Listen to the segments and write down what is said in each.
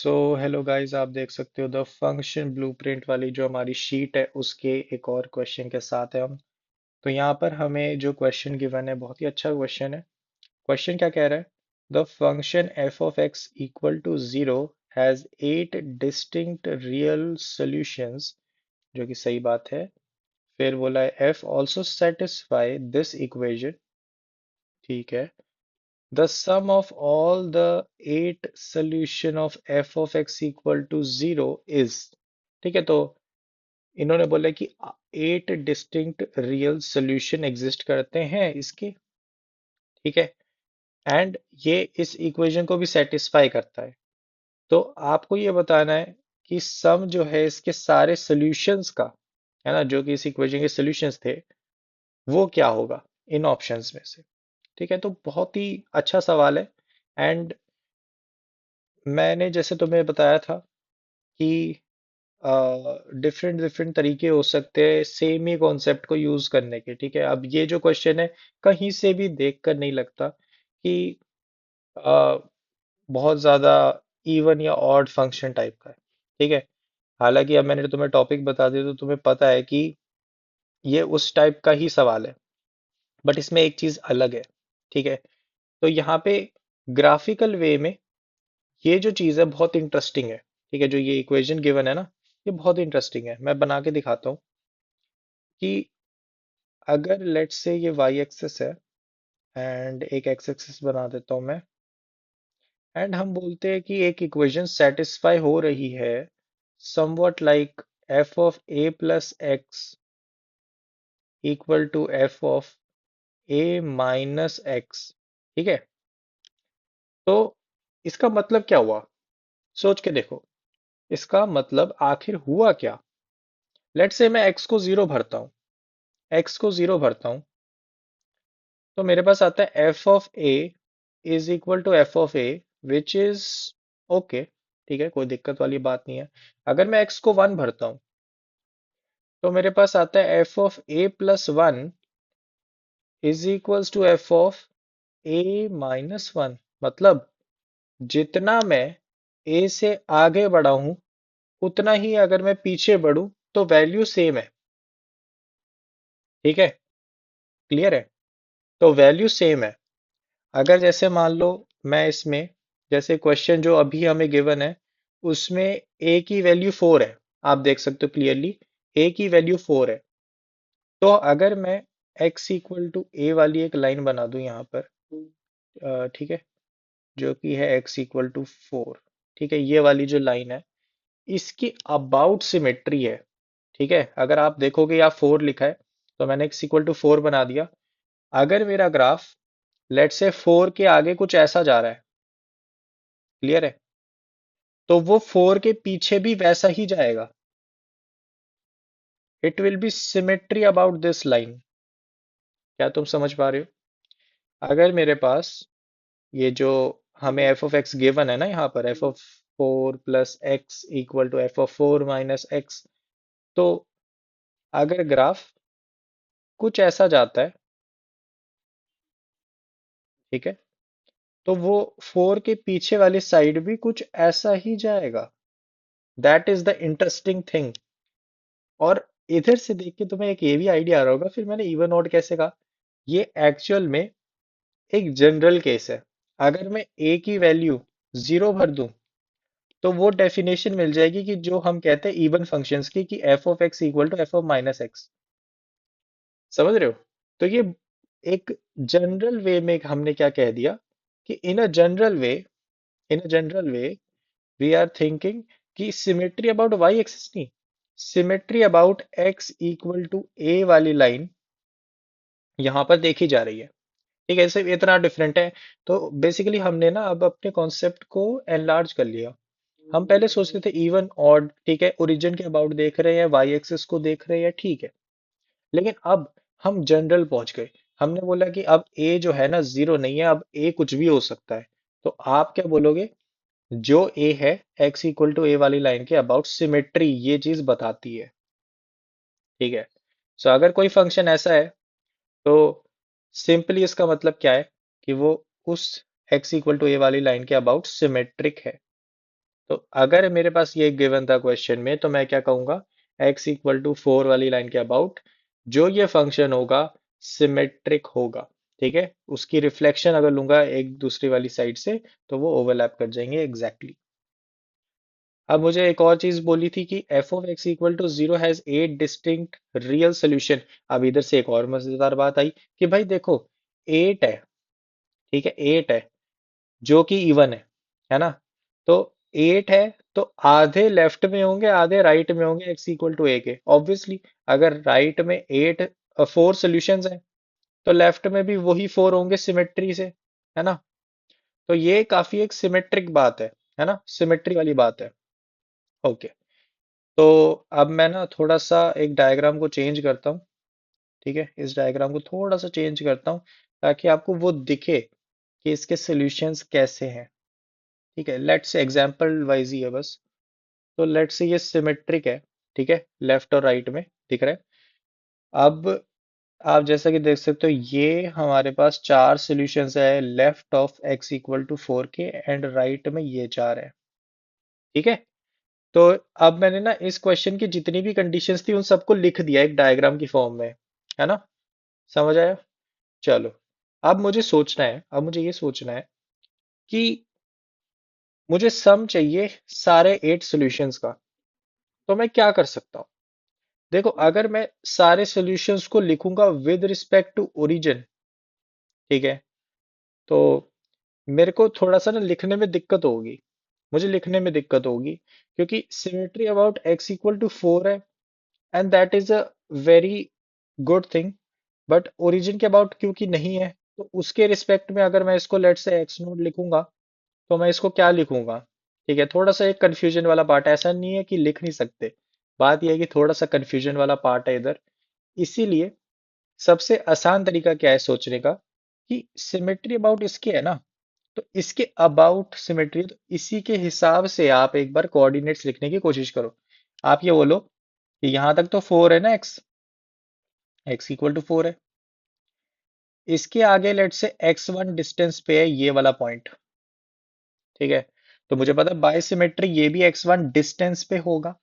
So hello guys, आप देख सकते हो द फंक्शन ब्लूप्रिंट वाली जो हमारी शीट है उसके एक और क्वेश्चन के साथ है हम। तो यहाँ पर हमें जो क्वेश्चन गिवन है बहुत ही अच्छा क्वेश्चन है। क्वेश्चन क्या कह रहा है? The function f of x equal to zero has eight distinct real solutions, जो कि सही बात है। फिर बोला है f also satisfy this equation, ठीक है। The sum of all the eight solution of f of x equal to zero is, ठीक है। तो इन्होंने बोला कि eight distinct real solution exist करते हैं इसके, ठीक है। एंड ये इस इक्वेशन को भी सेटिस्फाई करता है। तो आपको ये बताना है कि सम जो है इसके सारे सॉल्यूशंस का, है ना, जो कि इस इक्वेशन के सॉल्यूशंस थे, वो क्या होगा इन ऑप्शंस में से। ठीक है, तो बहुत ही अच्छा सवाल है। एंड मैंने जैसे तुम्हें बताया था कि डिफरेंट डिफरेंट तरीके हो सकते हैं सेम ही कॉन्सेप्ट को यूज करने के। ठीक है, अब ये जो क्वेश्चन है कहीं से भी देखकर नहीं लगता कि अ, बहुत ज्यादा इवन या ऑड फंक्शन टाइप का है। ठीक है, हालांकि अब मैंने तुम्हें टॉपिक बता दिया तो तुम्हें पता है कि ये उस टाइप का ही सवाल है, बट इसमें एक चीज अलग है। ठीक है, तो यहाँ पे ग्राफिकल वे में ये जो चीज है बहुत इंटरेस्टिंग है। ठीक है, जो ये इक्वेशन गिवन है ना, ये बहुत इंटरेस्टिंग है। मैं बना के दिखाता हूँ कि अगर लेट्स से ये वाई एक्सिस है एंड एक एक्स एक्सिस बना देता हूँ मैं, एंड हम बोलते हैं कि एक इक्वेशन सेटिस्फाई हो रही है something like f of a plus x equal to f of a minus x. ठीक है, तो इसका मतलब क्या हुआ? सोच के देखो, इसका मतलब आखिर हुआ क्या। लेट्स से मैं एक्स को जीरो भरता हूँ, एक्स को जीरो भरता हूँ, तो मेरे पास आता है f of a is equal to f of a, which is okay. ठीक है, कोई दिक्कत वाली बात नहीं है। अगर मैं एक्स को वन भरता हूँ तो मेरे पास आता है f of a plus one is equals to f of a minus one. मतलब जितना मैं ए से आगे बढ़ा हूं उतना ही अगर मैं पीछे बढ़ूं तो वैल्यू सेम है। ठीक है, क्लियर है? तो वैल्यू सेम है। अगर जैसे मान लो मैं इसमें, जैसे क्वेश्चन जो अभी हमें गिवन है उसमें a की वैल्यू 4 है, आप देख सकते हो क्लियरली a की वैल्यू 4 है। तो अगर मैं x इक्वल टू a वाली एक लाइन बना दूं यहाँ पर, ठीक है, जो कि है x इक्वल टू 4। ठीक है, ये वाली जो लाइन है इसकी अबाउट सिमेट्री है। ठीक है, अगर आप देखोगे यहाँ 4 लिखा है तो मैंने x इक्वल टू 4 बना दिया। अगर मेरा ग्राफ लेट से 4 के आगे कुछ ऐसा जा रहा है, क्लियर है, तो वो 4 के पीछे भी वैसा ही जाएगा। It will be symmetry about this line. क्या तुम समझ पा रहे हो? अगर मेरे पास ये जो हमें एफ ऑफ एक्स गिवन है ना, यहाँ पर f of 4 plus x equal to f of 4 minus x, तो अगर ग्राफ कुछ ऐसा जाता है, ठीक है, तो वो 4 के पीछे वाली साइड भी कुछ ऐसा ही जाएगा। That is the interesting thing. और इधर से देख के तुम्हें एक ये भी आइडिया आ रहा होगा फिर मैंने इवन ऑड कैसे कहा। ये एक्चुअल में एक जनरल केस है। अगर मैं a की वैल्यू जीरो भर दूं तो वो डेफिनेशन मिल जाएगी कि जो हम कहते हैं इवन फंक्शंस की, कि f of x equal to f of minus x. समझ रहे हो? तो ये एक जनरल वे में हमने क्या कह दिया कि in a general way we are thinking कि सिमेट्री अबाउट वाई एक्सिस नहीं, symmetry about X equal to A वाली लाइन यहाँ पर देखी जा रही है। ठीक है, सिर्फ इतना डिफरेंट है। तो बेसिकली हमने ना अब अपने कॉन्सेप्ट को एनलार्ज कर लिया। हम पहले सोचते थे इवन ऑड, ठीक है, ओरिजिन के अबाउट देख रहे हैं, वाई एक्सिस को देख रहे हैं, ठीक है। लेकिन अब हम जनरल पहुंच गए। हमने बोला कि अब ए जो है ना जीरो नहीं है, अब ए कुछ भी हो सकता है। तो आप क्या बोलोगे? जो ए है एक्स इक्वल टू ए वाली लाइन के अबाउट सिमेट्री ये चीज बताती है। ठीक है, सो अगर कोई फंक्शन ऐसा है तो सिंपली इसका मतलब क्या है कि वो उस x इक्वल टू ए वाली लाइन के अबाउट सिमेट्रिक है। तो अगर मेरे पास ये गिवन था क्वेश्चन में तो मैं क्या कहूंगा, x इक्वल टू 4 वाली लाइन के अबाउट जो ये फंक्शन होगा सिमेट्रिक होगा। ठीक है, उसकी रिफ्लेक्शन अगर लूंगा एक दूसरी वाली साइड से तो वो ओवरलैप कर जाएंगे एग्जैक्टली exactly। अब मुझे एक और चीज बोली थी कि f of x equal to zero has eight distinct real solution. अब इधर से एक और मजेदार बात आई कि भाई देखो, एट है, ठीक है, एट है जो कि इवन है ना। तो एट है तो आधे लेफ्ट में होंगे आधे राइट में होंगे एक्स इक्वल टू ए के ऑब्वियसली। अगर राइट में एट, फोर सोल्यूशंस हैं तो लेफ्ट में भी वही फोर होंगे सिमेट्री से, है ना। तो ये काफी एक सिमेट्रिक बात है ना, सिमेट्री वाली बात है। ओके, तो अब मैं ना थोड़ा सा एक डायग्राम को चेंज करता हूँ। ठीक है, इस डायग्राम को थोड़ा सा चेंज करता हूँ ताकि आपको वो दिखे कि इसके सॉल्यूशंस कैसे हैं। ठीक है, लेट्स से एग्जांपल वाइज ही है बस। तो लेट्स से ये सिमेट्रिक है, ठीक है, लेफ्ट और राइट में दिख रहा है। अब आप जैसा कि देख सकते हो ये हमारे पास चार सॉल्यूशंस है left of x equal to four के एंड राइट में ये चार है। ठीक है, तो अब मैंने ना इस क्वेश्चन की जितनी भी कंडीशंस थी उन सबको लिख दिया एक डायग्राम की फॉर्म में, है ना। समझ आया। चलो, अब मुझे सोचना है, अब मुझे ये सोचना है कि मुझे सम चाहिए सारे एट सॉल्यूशंस का। तो मैं क्या कर सकता हूँ। देखो, अगर मैं सारे सॉल्यूशंस को लिखूंगा विद रिस्पेक्ट टू ओरिजिन, ठीक है, तो मेरे को थोड़ा सा ना लिखने में दिक्कत होगी, मुझे लिखने में दिक्कत होगी क्योंकि symmetry about X equal to four है and that is a very good thing. But origin के अबाउट क्योंकि नहीं है तो उसके रिस्पेक्ट में अगर मैं इसको लेट से एक्स नोट लिखूंगा तो मैं इसको क्या लिखूंगा। ठीक है, थोड़ा सा एक कंफ्यूजन वाला पार्ट है, ऐसा नहीं है कि लिख नहीं सकते, बात यह है कि थोड़ा सा कंफ्यूजन वाला पार्ट है इधर। इसीलिए सबसे आसान तरीका क्या है सोचने का कि सिमेट्री अबाउट इसके है ना, तो इसके अबाउट सिमेट्री, तो इसी के हिसाब से आप एक बार कोऑर्डिनेट्स लिखने की कोशिश करो। आप ये बोलो कि यहां तक तो फोर है ना, x x equal to four है, इसके आगे लेट से एक्स वन डिस्टेंस पे है ये वाला पॉइंट। ठीक है, तो मुझे पता है बाय सिमेट्री ये भी एक्स वन डिस्टेंस पे होगा।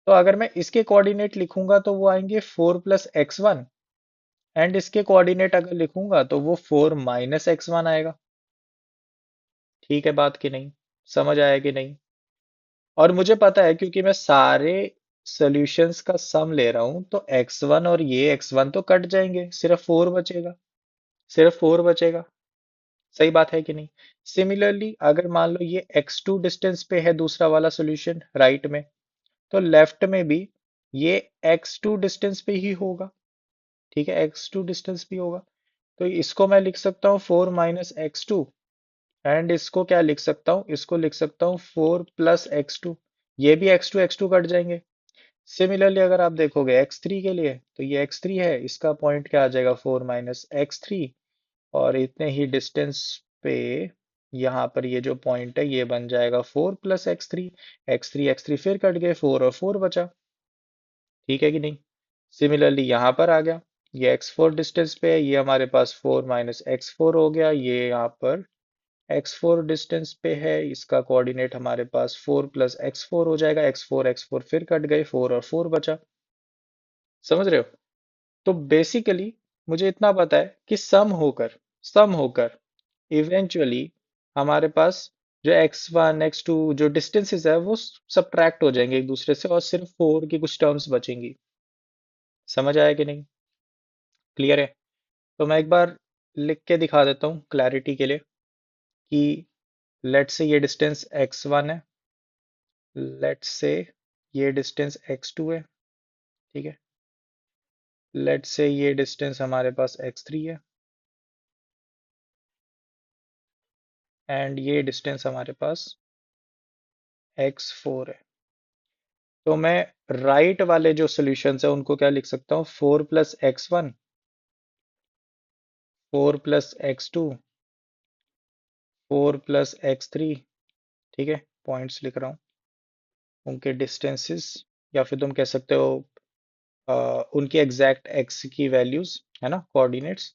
तो अगर मैं इसके कोऑर्डिनेट लिखूंगा तो वो आएंगे four plus x one, and इसके कोऑर्डिनेट अगर लिखूंगा तो वो फोर माइनस एक्स वन आएगा। ठीक है बात की नहीं, समझ आया कि नहीं। और मुझे पता है क्योंकि मैं सारे सॉल्यूशंस का सम ले रहा हूं तो एक्स वन और ये एक्स वन तो कट जाएंगे, सिर्फ फोर बचेगा, सिर्फ फोर बचेगा। सही बात है कि नहीं। सिमिलरली अगर मान लो ये x2 डिस्टेंस पे है दूसरा वाला सॉल्यूशन राइट में, तो लेफ्ट में भी ये x2 डिस्टेंस पे ही होगा। ठीक है, x2 डिस्टेंस भी होगा। तो इसको मैं लिख सकता हूँ four minus x two, and इसको क्या लिख सकता हूँ, इसको लिख सकता हूँ फोर प्लस एक्स टू। ये भी एक्स टू कट जाएंगे। सिमिलरली अगर आप देखोगे x3 के लिए तो ये x3 है, इसका पॉइंट क्या आ जाएगा फोर माइनस एक्स थ्री, और इतने ही डिस्टेंस पे यहाँ पर ये जो पॉइंट है ये बन जाएगा फोर प्लस एक्स थ्री फिर कट गए, फोर और फोर बचा। ठीक है कि नहीं। सिमिलरली यहाँ पर आ गया, ये एक्स फोर डिस्टेंस पे है, ये हमारे पास फोर माइनस एक्स फोर हो गया, ये यहाँ पर एक्स फोर डिस्टेंस पे है, इसका कोऑर्डिनेट हमारे पास फोर प्लस एक्स फोर हो जाएगा, एक्स फोर फिर कट गए, फोर और फोर बचा। समझ रहे हो। तो बेसिकली मुझे इतना पता है कि सम होकर इवेंचुअली हमारे पास जो एक्स वन एक्स टू जो डिस्टेंसेस है वो सब्ट्रैक्ट हो जाएंगे एक दूसरे से और सिर्फ फोर की कुछ टर्म्स बचेंगी। समझ आया कि नहीं, क्लियर है। तो मैं एक बार लिख के दिखा देता हूँ क्लैरिटी के लिए कि लेट से ये डिस्टेंस एक्स वन है, लेट से ये डिस्टेंस एक्स टू है, ठीक है, लेट से ये डिस्टेंस हमारे पास एक्स थ्री है, एंड ये डिस्टेंस हमारे पास एक्स फोर है। तो मैं राइट वाले जो सॉल्यूशंस है उनको क्या लिख सकता हूँ, four plus x one, four plus x two, four plus x three. ठीक है, पॉइंट्स लिख रहा हूँ, उनके डिस्टेंसेस, या फिर तुम कह सकते हो उनकी एग्जैक्ट एक्स की वैल्यूज, है ना, coordinates.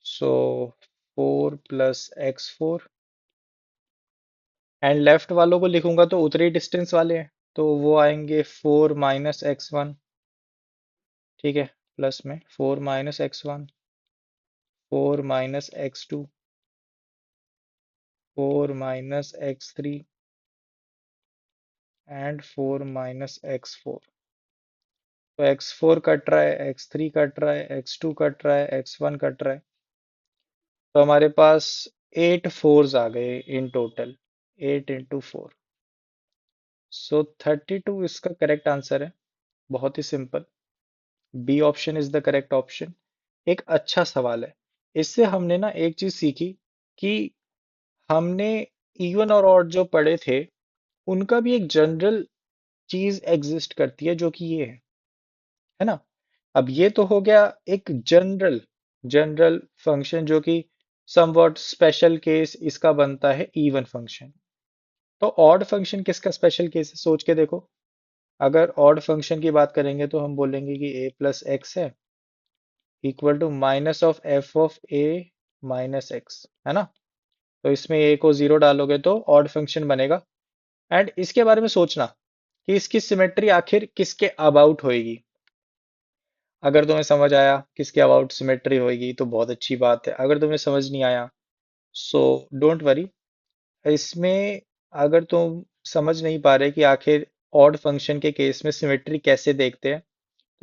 So four plus x four and left वालों को लिखूंगा तो उतने ही डिस्टेंस वाले हैं, तो वो आएंगे 4 - x1। ठीक है, प्लस में 4 - x1, 4 - x2, 4 - x3 and 4 - x4। तो x4 कट रहा है, x3 कट रहा है, x2 कट रहा है, x1 कट रहा है। तो हमारे पास 8 4s आ गए इन टोटल, 8 × 4। सो 32 इसका करेक्ट आंसर है। बहुत ही simple, B option is the correct option. एक अच्छा सवाल है। इससे हमने ना एक चीज सीखी कि हमने इवन और ऑड जो पढ़े थे उनका भी एक जनरल चीज एग्जिस्ट करती है, जो कि ये है ना। अब ये तो हो गया एक जनरल जनरल फंक्शन, जो कि समवॉट स्पेशल केस इसका बनता है इवन फंक्शन। तो ऑड फंक्शन किसका स्पेशल केस है, सोच के देखो। अगर ऑड फंक्शन की बात करेंगे तो हम बोलेंगे कि a+x है equal to minus of f of a minus x, है ना। तो इसमें ए को जीरो डालोगे तो ऑड फंक्शन बनेगा। एंड इसके बारे में सोचना कि इसकी सिमेट्री आखिर किसके अबाउट होएगी। अगर तुम्हें समझ आया किसके अबाउट सिमेट्री होएगी तो बहुत अच्छी बात है, अगर तुम्हें समझ नहीं आया सो डोंट वरी। इसमें अगर तुम समझ नहीं पा रहे कि आखिर ऑड फंक्शन के केस में सिमेट्री कैसे देखते हैं,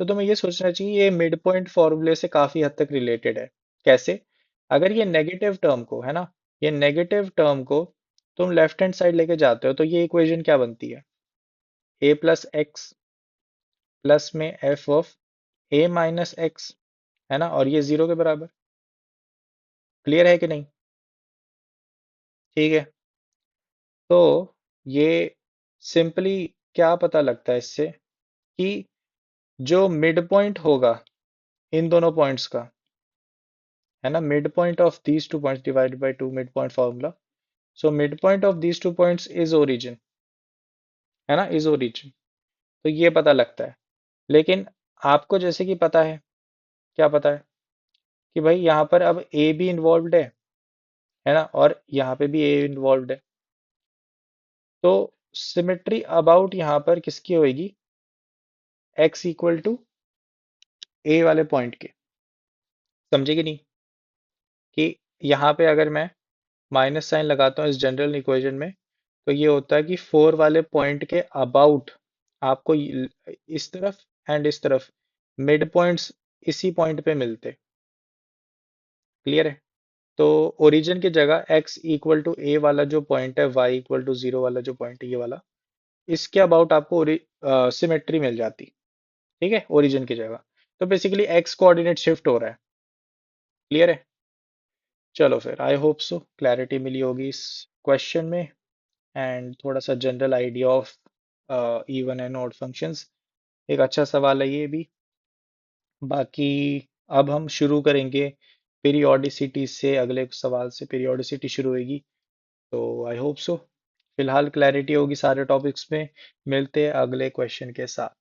तो तुम्हें ये सोचना चाहिए ये मिड पॉइंट फॉर्मूले से काफी हद तक रिलेटेड है। कैसे? अगर ये नेगेटिव टर्म को, है ना, ये नेगेटिव टर्म को तुम लेफ्ट हैंड साइड लेके जाते हो तो ये इक्वेशन क्या बनती है, a+x प्लस में F of a minus x, है ना, और ये जीरो के बराबर। क्लियर है कि नहीं? ठीक है। तो ये सिंपली क्या पता लगता है इससे कि जो मिड पॉइंट होगा इन दोनों पॉइंट्स का, है ना, mid point of these two points divided by two, mid point formula. So mid point of these two points is origin, है ना, इज ओरिजिन। तो ये पता लगता है। लेकिन आपको जैसे कि पता है, क्या पता है कि भाई यहाँ पर अब ए भी इन्वॉल्व्ड है ना, और यहाँ पे भी ए इन्वॉल्व्ड है। तो सिमेट्री अबाउट यहाँ पर किसकी होगी, एक्स इक्वल टू ए वाले पॉइंट के। समझे कि नहीं? कि यहाँ पे अगर मैं माइनस साइन लगाता हूँ इस जनरल इक्वेशन में, तो ये होता है कि 4 वाले पॉइंट के अबाउट आपको इस तरफ एंड इस तरफ मिड पॉइंट्स इसी पॉइंट पे मिलते। क्लियर है? तो ओरिजिन की जगह x इक्वल टू ए वाला जो पॉइंट है, y इक्वल टू जीरो वाला जो पॉइंट है, ये वाला, इसके अबाउट आपको सिमेट्री मिल जाती। ठीक है, ओरिजिन की जगह। तो बेसिकली x कोऑर्डिनेट शिफ्ट हो रहा है। क्लियर है? चलो फिर, आई होप सो क्लैरिटी मिली होगी इस क्वेश्चन में, एंड थोड़ा सा general idea of even and odd functions. एक अच्छा सवाल है ये भी। बाकी अब हम शुरू करेंगे पीरियोडिसिटी से, अगले सवाल से पीरियोडिसिटी शुरू होगी। तो आई होप सो फिलहाल क्लैरिटी होगी सारे टॉपिक्स में। मिलते हैं अगले क्वेश्चन के साथ।